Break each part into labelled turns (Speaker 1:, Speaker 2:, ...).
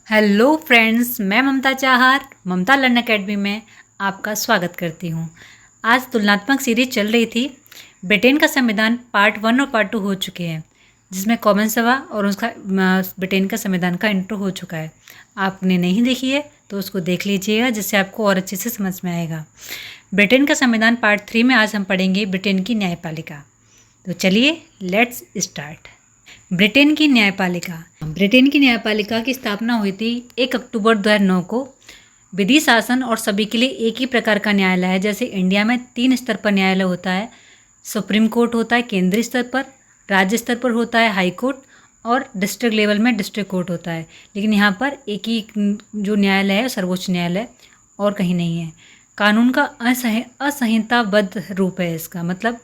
Speaker 1: Hello friends, मैं ममता चाहर ममता learn academy में आपका स्वागत करती हूँ। आज तुलनात्मक सीरीज चल रही थी। ब्रिटेन का संविधान पार्ट 1 और पार्ट 2 हो चुके हैं, जिसमें कॉमन सभा और उसका ब्रिटेन का संविधान का इंट्रो हो चुका है। आपने नहीं देखी है तो उसको देख लीजिएगा, जिससे आपको और अच्छे से समझ में आएगा। ब्रिटेन का संविधान पार्ट 3 में आज हम पढ़ेंगे ब्रिटेन की न्यायपालिका। तो चलिए लेट्स स्टार्ट। ब्रिटेन की न्यायपालिका की स्थापना हुई थी 1 अक्टूबर 2009 को। विधि शासन और सभी के लिए एक ही प्रकार का न्यायालय है। जैसे इंडिया में 3 स्तर पर न्यायालय होता है। सुप्रीम कोर्ट होता है केंद्रीय स्तर पर, राज्य स्तर पर होता है हाई कोर्ट, और डिस्ट्रिक्ट लेवल में डिस्ट्रिक्ट कोर्ट होता है। लेकिन यहाँ पर एक ही जो न्यायालय है सर्वोच्च न्यायालय, और कहीं नहीं है। कानून का असंहिताबद्ध रूप है इसका। मतलब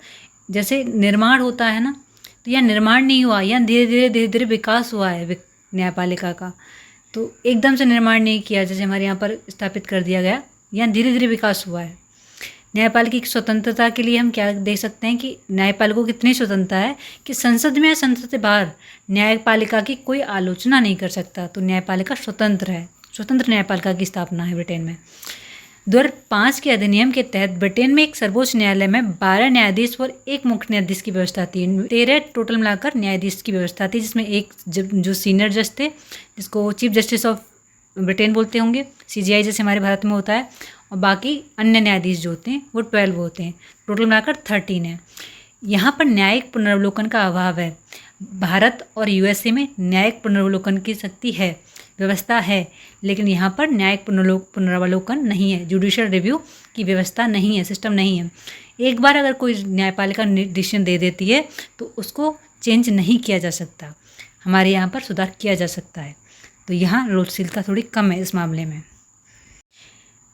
Speaker 1: जैसे निर्माण होता है ना, तो यह निर्माण नहीं हुआ, यह धीरे धीरे विकास हुआ है न्यायपालिका का। तो एकदम से निर्माण नहीं किया जैसे हमारे यहाँ पर स्थापित कर दिया गया, यह धीरे धीरे विकास हुआ है। न्यायपालिका की स्वतंत्रता के लिए हम क्या देख सकते हैं कि न्यायपालिका को कितनी स्वतंत्रता है कि संसद में या संसद से बाहर न्यायपालिका की कोई आलोचना नहीं कर सकता। तो न्यायपालिका स्वतंत्र है। स्वतंत्र न्यायपालिका की स्थापना है ब्रिटेन में। 2005 के अधिनियम के तहत ब्रिटेन में एक सर्वोच्च न्यायालय में 12 न्यायाधीश और एक मुख्य न्यायाधीश की व्यवस्था थी। 13 टोटल मिलाकर न्यायाधीश की व्यवस्था थी, जिसमें एक जो सीनियर जज थे, जिसको चीफ जस्टिस ऑफ ब्रिटेन बोलते होंगे, CJI जैसे हमारे भारत में होता है, और बाकी अन्य न्यायाधीश जो होते हैं वो 12 होते हैं। टोटल मिलाकर 13 है। यहाँ पर न्यायिक पुनरावलोकन का अभाव है। भारत और USA में न्यायिक पुनरावलोकन की शक्ति है, व्यवस्था है, लेकिन यहाँ पर न्यायिक पुनरावलोकन नहीं है। जुडिशियल रिव्यू की व्यवस्था नहीं है, सिस्टम नहीं है। एक बार अगर कोई न्यायपालिका डिसीजन दे देती है तो उसको चेंज नहीं किया जा सकता। हमारे यहाँ पर सुधार किया जा सकता है। तो यहाँ लोकशीलता थोड़ी कम है इस मामले में।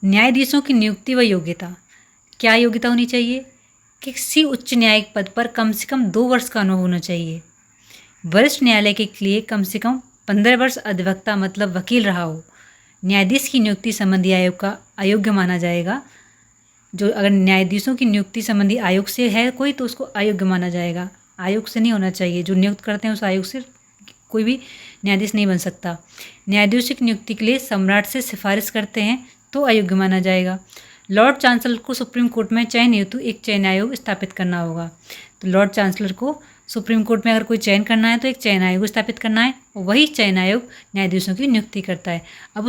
Speaker 1: न्यायाधीशों की नियुक्ति व योग्यता। क्या योग्यता होनी चाहिए? किसी उच्च न्यायिक पद पर कम से कम 2 वर्ष का अनुभव होना चाहिए। वरिष्ठ न्यायालय के लिए कम से कम 15 वर्ष अधिवक्ता मतलब वकील रहा हो। न्यायाधीश की नियुक्ति संबंधी आयोग का अयोग्य माना जाएगा। जो अगर न्यायाधीशों की नियुक्ति संबंधी आयोग से है कोई, तो उसको अयोग्य माना जाएगा। आयोग से नहीं होना चाहिए। जो नियुक्त करते हैं उस आयोग से कोई भी न्यायाधीश नहीं बन सकता। न्यायाधीश की नियुक्ति के लिए सम्राट से सिफारिश करते हैं तो अयोग्य माना जाएगा। लॉर्ड चांसलर को सुप्रीम कोर्ट में चयन हेतु एक चयन आयोग स्थापित करना होगा। तो लॉर्ड चांसलर को सुप्रीम कोर्ट में अगर कोई चयन करना है तो एक चयन आयोग स्थापित करना है, और वही चयन आयोग न्यायाधीशों की नियुक्ति करता है। अब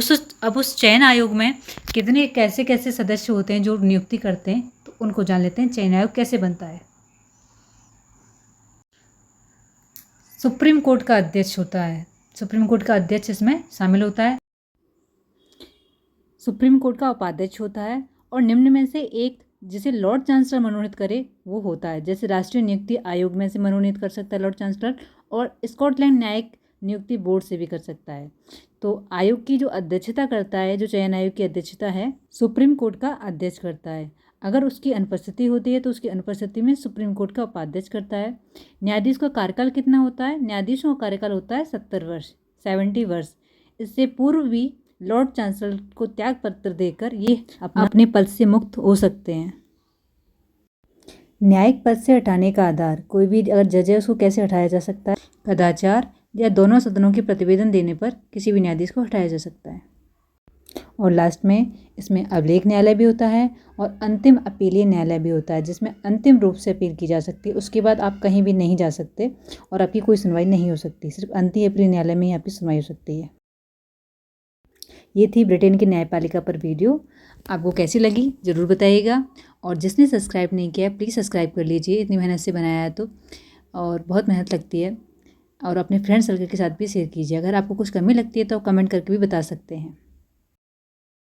Speaker 1: उस चयन आयोग में कैसे सदस्य होते हैं जो नियुक्ति करते हैं, तो उनको जान लेते हैं चयन आयोग कैसे बनता है। सुप्रीम कोर्ट का अध्यक्ष होता है। सुप्रीम कोर्ट का अध्यक्ष इसमें शामिल होता है। सुप्रीम कोर्ट का उपाध्यक्ष होता है, और निम्न में से एक जिसे लॉर्ड चांसलर मनोनीत करे वो होता है। जैसे राष्ट्रीय नियुक्ति आयोग में से मनोनीत कर सकता है लॉर्ड चांसलर, और स्कॉटलैंड न्यायिक नियुक्ति बोर्ड से भी कर सकता है। तो आयोग की जो अध्यक्षता करता है, जो चयन आयोग की अध्यक्षता है, सुप्रीम कोर्ट का अध्यक्ष करता है। अगर उसकी अनुपस्थिति होती है तो उसकी अनुपस्थिति में सुप्रीम कोर्ट का उपाध्यक्ष करता है। न्यायाधीश का कार्यकाल कितना होता है? न्यायाधीशों का कार्यकाल होता है 70 वर्ष। इससे पूर्व भी लॉर्ड चांसलर को त्याग पत्र देकर ये अपने पद से मुक्त हो सकते हैं। न्यायिक पद से हटाने का आधार। कोई भी अगर जज है उसको कैसे हटाया जा सकता है? कदाचार या दोनों सदनों के प्रतिवेदन देने पर किसी भी न्यायाधीश को हटाया जा सकता है। और लास्ट में इसमें अभिलेख न्यायालय भी होता है और अंतिम अपीलीय न्यायालय भी होता है, जिसमें अंतिम रूप से अपील की जा सकती है। उसके बाद आप कहीं भी नहीं जा सकते और आपकी कोई सुनवाई नहीं हो सकती। सिर्फ अंतिम अपीलीय न्यायालय में ही आपकी सुनवाई हो सकती है। ये थी ब्रिटेन की न्यायपालिका पर वीडियो। आपको कैसी लगी ज़रूर बताइएगा, और जिसने सब्सक्राइब नहीं किया है प्लीज़ सब्सक्राइब कर लीजिए। इतनी मेहनत से बनाया है तो, और बहुत मेहनत लगती है। और अपने फ्रेंड सर्कल के साथ भी शेयर कीजिए। अगर आपको कुछ कमी लगती है तो कमेंट करके भी बता सकते हैं।